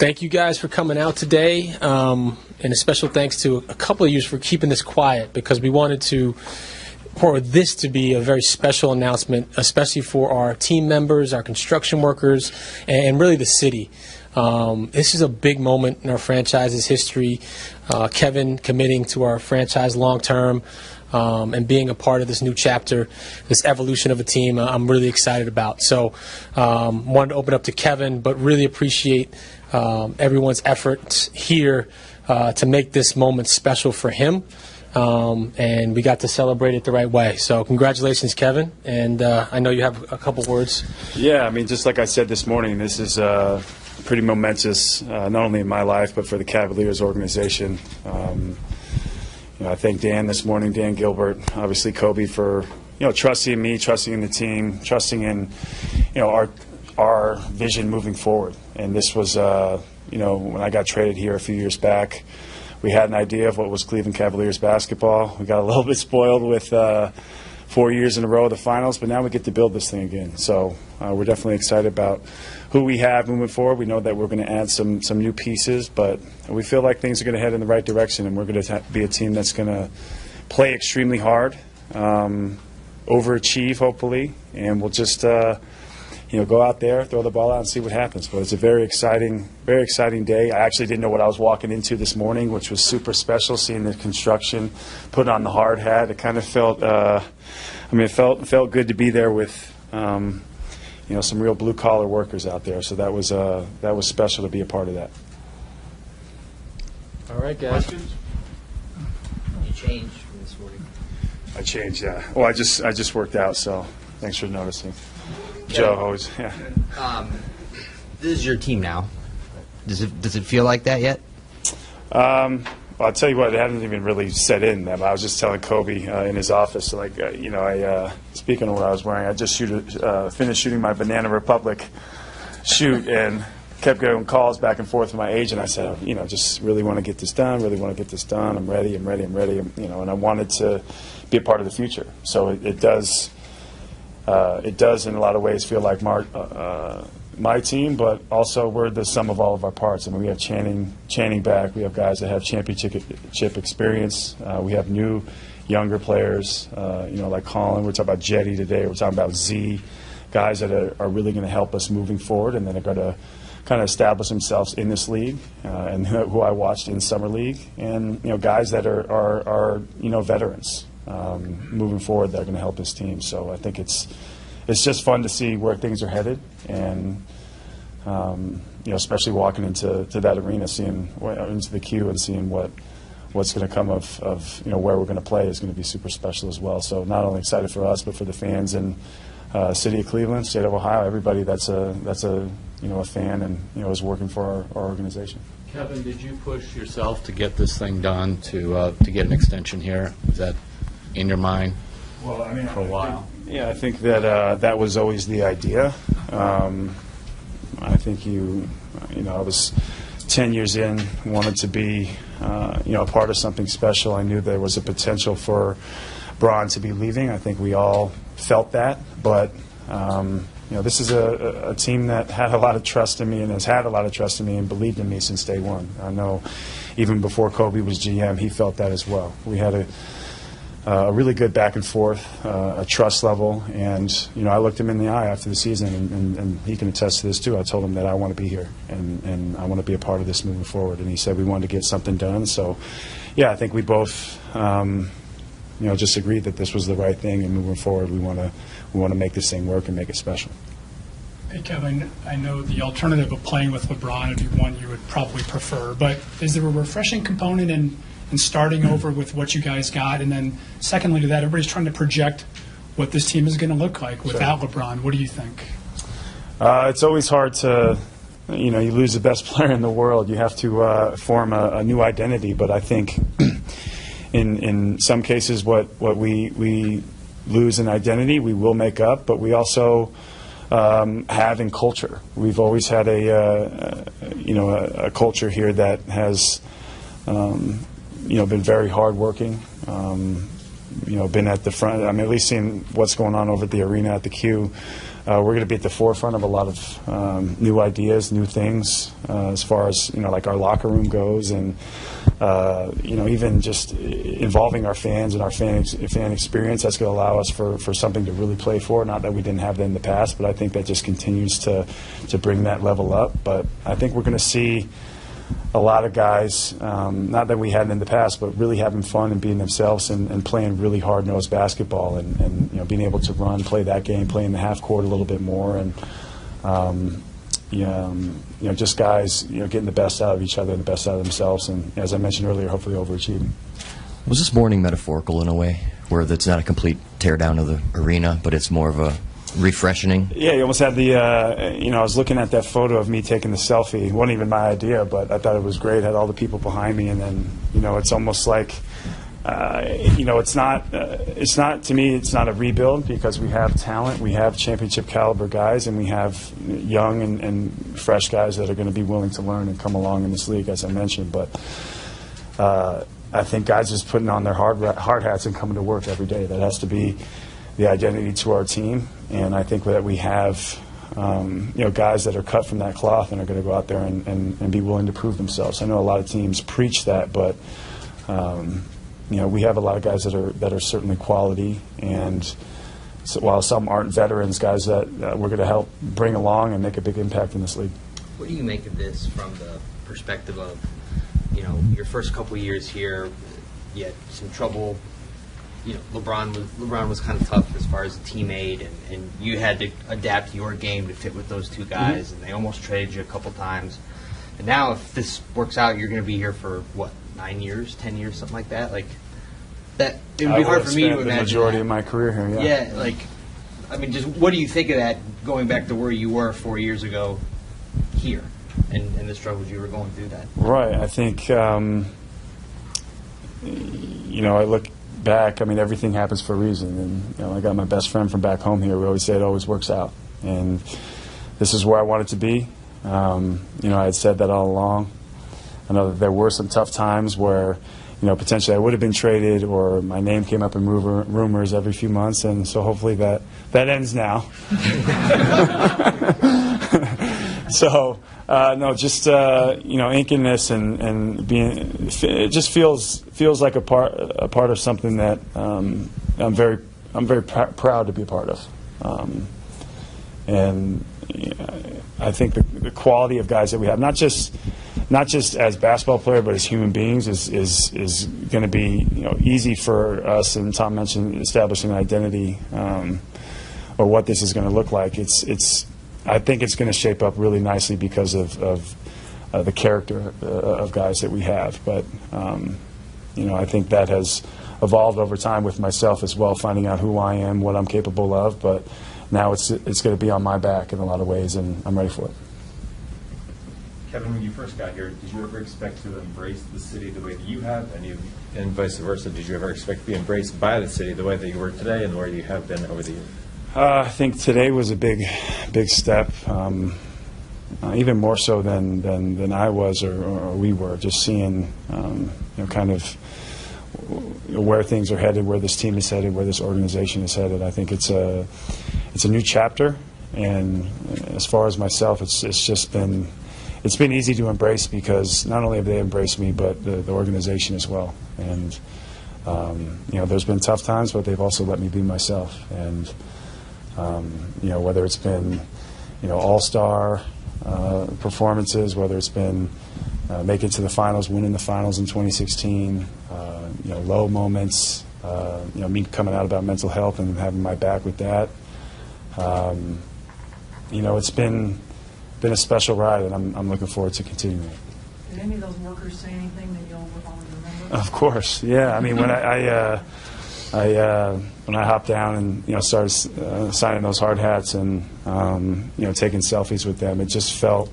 Thank you guys for coming out today, and a special thanks to a couple of you for keeping this quiet, because we wanted for this to be a very special announcement, especially for our team members, our construction workers, and really the city. This is a big moment in our franchise's history. Kevin committing to our franchise long term, and being a part of this new chapter, this evolution of a team, I'm really excited about. So wanted to open up to Kevin, but really appreciate everyone's efforts here to make this moment special for him. And we got to celebrate it the right way. So congratulations, Kevin. And I know you have a couple words. Yeah, I mean, just like I said this morning, this is pretty momentous, not only in my life, but for the Cavaliers organization. I thank Dan this morning, Dan Gilbert, obviously Kobe, for trusting in me, trusting in the team, trusting in our vision moving forward. And this was when I got traded here a few years back, we had an idea of what was Cleveland Cavaliers basketball. We got a little bit spoiled with 4 years in a row of the finals, but now we get to build this thing again. So we're definitely excited about who we have moving forward. We know that we're going to add some new pieces, but we feel like things are going to head in the right direction, and we're going to be a team that's going to play extremely hard, overachieve hopefully, and we'll just go out there, throw the ball out, and see what happens. But it's a very exciting day. I actually didn't know what I was walking into this morning, which was super special, seeing the construction, putting on the hard hat. It kind of felt, it felt good to be there with, some real blue-collar workers out there. So that was special to be a part of that. All right, guys. Questions? You changed from this morning. I changed, yeah. Well, I just worked out, so thanks for noticing. Joe, always, yeah. This is your team now. Does it feel like that yet? Well, I'll tell you what, it hadn't even really set in. I was just telling Kobe in his office, speaking of what I was wearing, I just finished shooting my Banana Republic shoot and kept getting calls back and forth from my agent. I said, just really want to get this done, I'm ready, and I wanted to be a part of the future. So it does in a lot of ways feel like my team, but also we're the sum of all of our parts. I mean, we have Channing back. We have guys that have championship experience. We have new, younger players, like Colin. We're talking about Jetty today. We're talking about Z, guys that are really going to help us moving forward, and then are going to kind of establish themselves in this league, and who I watched in summer league, and guys that are veterans. Moving forward, they're going to help this team. So I think it's just fun to see where things are headed, and especially walking into that arena, seeing into the queue and seeing what's going to come of where we're going to play is going to be super special as well. So not only excited for us, but for the fans in city of Cleveland, state of Ohio, everybody that's a fan and is working for our organization. Kevin, did you push yourself to get this thing done, to get an extension here? Was that in your mind for a while? I think that that was always the idea. I think I was 10 years in, wanted to be a part of something special. I knew there was a potential for Bron to be leaving. I think we all felt that, but this is a team that had a lot of trust in me and has had a lot of trust in me and believed in me since day one. I know even before Kobe was GM, he felt that as well. We had a really good back and forth, a trust level, and I looked him in the eye after the season, and he can attest to this too. I told him that I want to be here and I want to be a part of this moving forward, and he said we wanted to get something done. So, I think we both, just agreed that this was the right thing, and moving forward, we want to make this thing work and make it special. Hey, Kevin, I know the alternative of playing with LeBron would be one you would probably prefer, but is there a refreshing component in starting over with what you guys got? And then secondly to that, everybody's trying to project what this team is going to look like without LeBron. What do you think? It's always hard to, you lose the best player in the world. You have to form a new identity. But I think in some cases what we lose in identity, we will make up. But we also have in culture. We've always had a culture here that has been very hardworking, been at the front. I mean, at least seeing what's going on over at the arena at the Q, we're going to be at the forefront of a lot of new ideas, new things, as far as like our locker room goes, and even just involving our fans and our fan experience. That's going to allow us for something to really play for. Not that we didn't have that in the past, but I think that just continues to bring that level up. But I think we're going to see a lot of guys, not that we hadn't in the past, but really having fun and being themselves and playing really hard-nosed basketball and being able to run, play that game, play in the half court a little bit more, and just guys getting the best out of each other and the best out of themselves, and as I mentioned earlier, hopefully overachieving. Was this morning metaphorical in a way, where it's not a complete tear down of the arena, but it's more of a refreshing? Yeah, you almost had the, I was looking at that photo of me taking the selfie. It wasn't even my idea, but I thought it was great. Had all the people behind me, and then, it's almost like, it's not, to me, it's not a rebuild, because we have talent, we have championship caliber guys, and we have young and fresh guys that are going to be willing to learn and come along in this league, as I mentioned. But I think guys just putting on their hard hats and coming to work every day. That has to be the identity to our team, and I think that we have guys that are cut from that cloth and are going to go out there and be willing to prove themselves. I know a lot of teams preach that, but we have a lot of guys that are certainly quality, and so, while some aren't veterans, guys that we're going to help bring along and make a big impact in this league. What do you make of this from the perspective of, your first couple years here, you had some trouble. LeBron was kind of tough as far as a teammate, and you had to adapt your game to fit with those two guys, and they almost traded you a couple times. And now, if this works out, you're going to be here for, 9 years, 10 years, something like that? Like, that, it would be hard for me to imagine the majority that. of my career here, Yeah, just what do you think of that, going back to where you were 4 years ago here, and the struggles you were going through that? Right. I think, I look back, everything happens for a reason, and I got my best friend from back home here. We always say it always works out, and this is where I wanted to be. I had said that all along. I know that there were some tough times where, potentially I would have been traded, or my name came up in rumors every few months, and so hopefully that ends now. So, inking this and being, it just feels like a part of something that I'm very proud to be a part of. And I think the quality of guys that we have, not just as basketball player, but as human beings, is going to be easy for us. And Tom mentioned establishing an identity, or what this is going to look like. I think it's going to shape up really nicely because of the character of guys that we have. But I think that has evolved over time with myself as well, finding out who I am, what I'm capable of. But now it's going to be on my back in a lot of ways, and I'm ready for it. Kevin, when you first got here, did you ever expect to embrace the city the way that you have, and vice versa? Did you ever expect to be embraced by the city the way that you were today and where you have been over the years? I think today was a big step, even more so than I was or we were. Just seeing, kind of where things are headed, where this team is headed, where this organization is headed. I think it's a new chapter, and as far as myself, it's been easy to embrace, because not only have they embraced me, but the organization as well. And there's been tough times, but they've also let me be myself. And whether it's been all-star performances, whether it's been making it to the finals, winning the finals in 2016, low moments, me coming out about mental health and having my back with that. It's been a special ride, and I'm looking forward to continuing it. Did any of those workers say anything that you'll always remember? Of course, yeah. When I hopped down and started signing those hard hats and taking selfies with them, it just felt.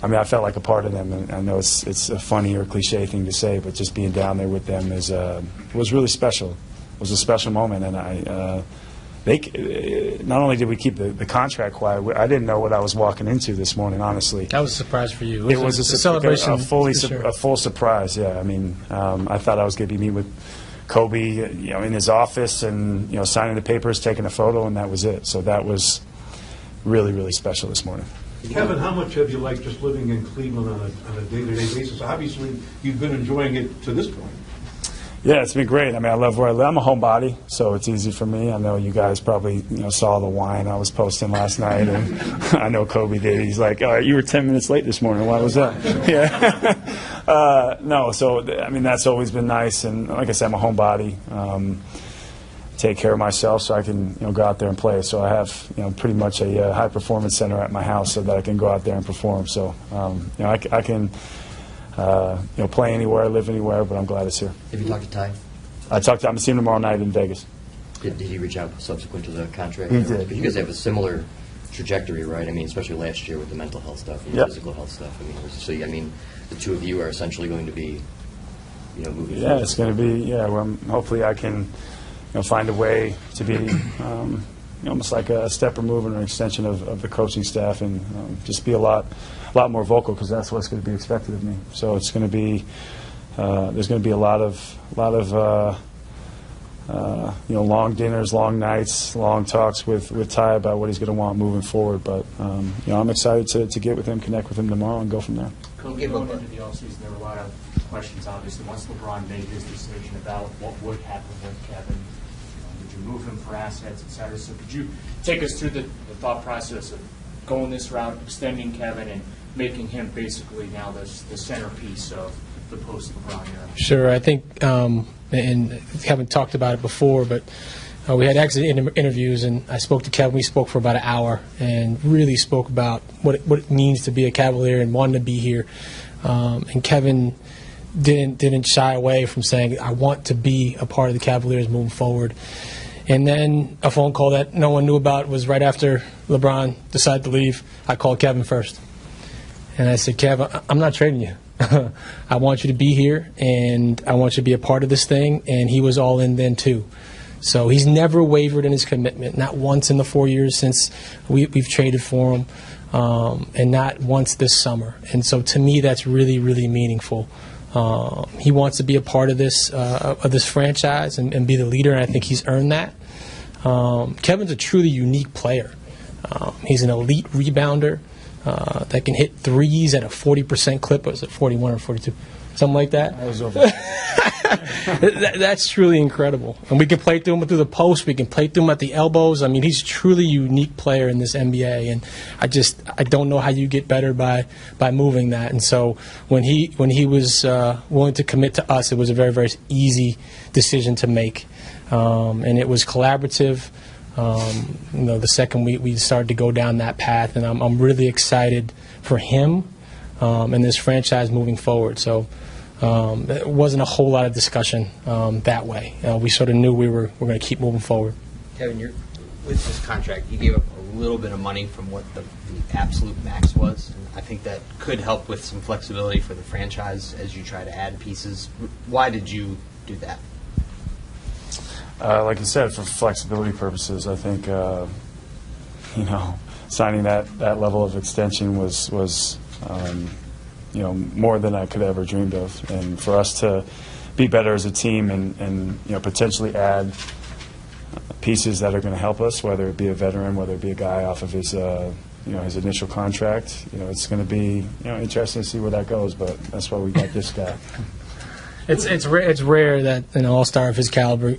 I felt like a part of them, and I know it's a funny or cliche thing to say, but just being down there with them was really special. It was a special moment, and not only did we keep the contract quiet, I didn't know what I was walking into this morning, honestly. That was a surprise for you. It was a celebration, a full surprise. Yeah, I thought I was going to be meeting with Kobe, in his office, and signing the papers, taking a photo, and that was it. So that was really, really special this morning. Kevin, how much have you liked just living in Cleveland on a day-to-day basis? Obviously, you've been enjoying it to this point. Yeah, it's been great. I mean, I love where I live. I'm a homebody, so it's easy for me. I know you guys probably saw the wine I was posting last night, and I know Kobe did. He's like, "All right, you were 10 minutes late this morning. Why was that?" Yeah. No, so I mean that's always been nice, and like I said, I'm a homebody. Take care of myself so I can go out there and play. So I have pretty much a high performance center at my house so that I can go out there and perform. So I can. Play anywhere, live anywhere, but I'm glad it's here. Have you talked to Ty? I'm going to see him tomorrow night in Vegas. Did he reach out subsequent to the contract? He did. Because you guys have a similar trajectory, right? I mean, especially last year with the mental health stuff and the physical health stuff. I mean, so the two of you are essentially going to be, moving. Yeah, it's going to be. Yeah, well, hopefully I can, find a way to be, almost like a step removed or an extension of the coaching staff, and just be a lot more vocal, because that's what's going to be expected of me. So it's going to be there's going to be a lot of long dinners, long nights, long talks with Ty about what he's going to want moving forward. But I'm excited to get with him, connect with him tomorrow, and go from there. Going into the offseason, there were a lot of questions, obviously, once LeBron made his decision about what would happen with Kevin. Would you move him for assets, et cetera? So could you take us through the thought process of going this route, extending Kevin, and making him basically now the centerpiece of the post-LeBron era? Sure. I think, and we haven't talked about it before, but we had exit interviews, and I spoke to Kevin. We spoke for about an hour and really spoke about what it means to be a Cavalier and wanting to be here. And Kevin didn't shy away from saying, I want to be a part of the Cavaliers moving forward. And then a phone call that no one knew about was right after LeBron decided to leave. I called Kevin first. And I said, Kev, I'm not trading you. I want you to be here, and I want you to be a part of this thing. And he was all in then, too. So he's never wavered in his commitment, not once in the 4 years since we've traded for him, and not once this summer. And so to me, that's really, really meaningful. He wants to be a part of this franchise and be the leader, and I think he's earned that. Kevin's a truly unique player. He's an elite rebounder that can hit threes at a 40% clip. Was it 41 or 42? Something like that? I was over. That's truly incredible. And we can play through him through the post. We can play through him at the elbows. I mean, he's a truly unique player in this NBA, and I don't know how you get better by moving that. And so when he was willing to commit to us, it was a very, very easy decision to make, and it was collaborative. The second we started to go down that path, and I'm really excited for him and this franchise moving forward. So. It wasn't a whole lot of discussion that way. We sort of knew we were going to keep moving forward. Kevin, with this contract, you gave up a little bit of money from what the absolute max was. And I think that could help with some flexibility for the franchise as you try to add pieces. Why did you do that? Like you said, for flexibility purposes, I think signing that level of extension was more than I could ever dreamed of. And for us to be better as a team and potentially add pieces that are going to help us, whether it be a veteran, whether it be a guy off of his his initial contract, it's going to be interesting to see where that goes. But that's why we got this guy. It's rare that an all-star of his caliber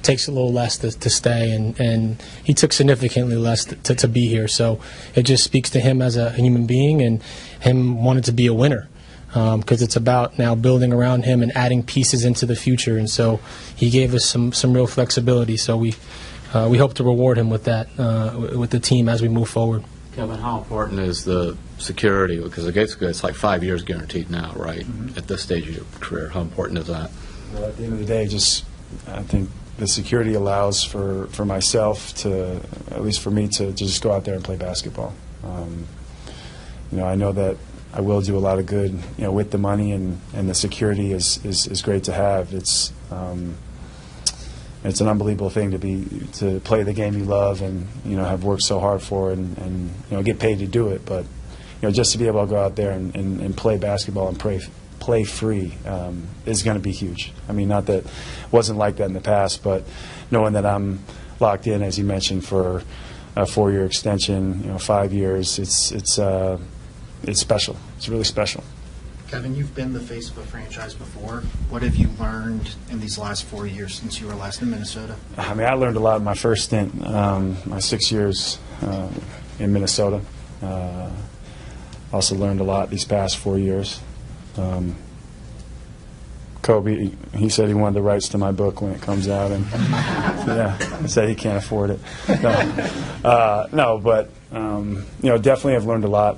takes a little less to stay, and he took significantly less to be here. So it just speaks to him as a human being and him wanting to be a winner, because it's about now building around him and adding pieces into the future. And so he gave us some real flexibility. So we hope to reward him with that with the team as we move forward. Kevin, how important is the security? Because it's like 5 years guaranteed now, right? Mm-hmm. At this stage of your career, how important is that? Well, at the end of the day, I think the security allows for myself to, at least for me, to just go out there and play basketball. I know that I will do a lot of good, with the money, and the security is great to have. It's an unbelievable thing to play the game you love and have worked so hard for and get paid to do it. But just to be able to go out there and play basketball and play free is going to be huge. I mean, not that it wasn't like that in the past, but knowing that I'm locked in, as you mentioned, for a 4-year extension, 5 years. It's special. It's really special. Kevin, you've been the face of a franchise before. What have you learned in these last 4 years since you were last in Minnesota? I mean, I learned a lot in my first stint, my 6 years in Minnesota. Also learned a lot these past 4 years. Kobe, he said he wanted the rights to my book when it comes out, and yeah, he said he can't afford it. No, but definitely I've learned a lot.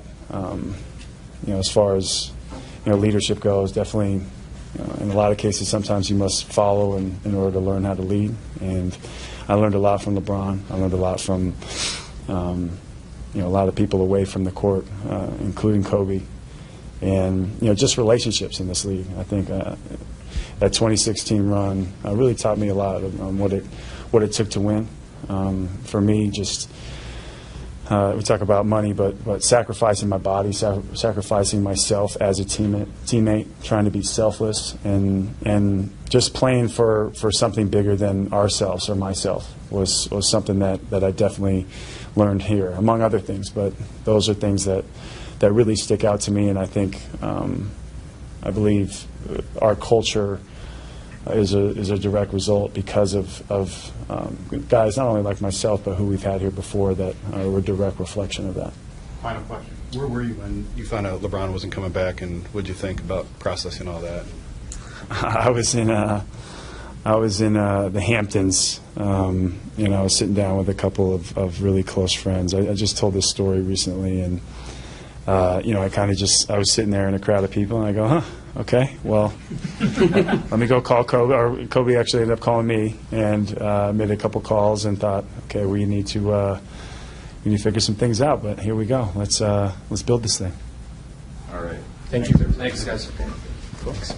As far as leadership goes, definitely. In a lot of cases, sometimes you must follow in order to learn how to lead. And I learned a lot from LeBron. I learned a lot from a lot of people away from the court, including Kobe. And just relationships in this league. I think that 2016 run really taught me a lot on what it took to win. For me, just we talk about money, but sacrificing my body, sacrificing myself as a teammate, trying to be selfless, and just playing for something bigger than ourselves or myself was something that I definitely learned here, among other things. But those are things that really stick out to me, and I think I believe our culture is a direct result because of guys not only like myself but who we've had here before that are a direct reflection of that. Final question. Where were you when you found out LeBron wasn't coming back, and what did you think about processing all that? I was in the Hamptons. I was sitting down with a couple of really close friends. I just told this story recently, and I was sitting there in a crowd of people, and I go, huh, okay, well, let me go call Kobe. Or Kobe actually ended up calling me, and made a couple calls and thought, okay, we need to figure some things out. But here we go. Let's build this thing. All right. Thank you. Thanks, guys. Thanks.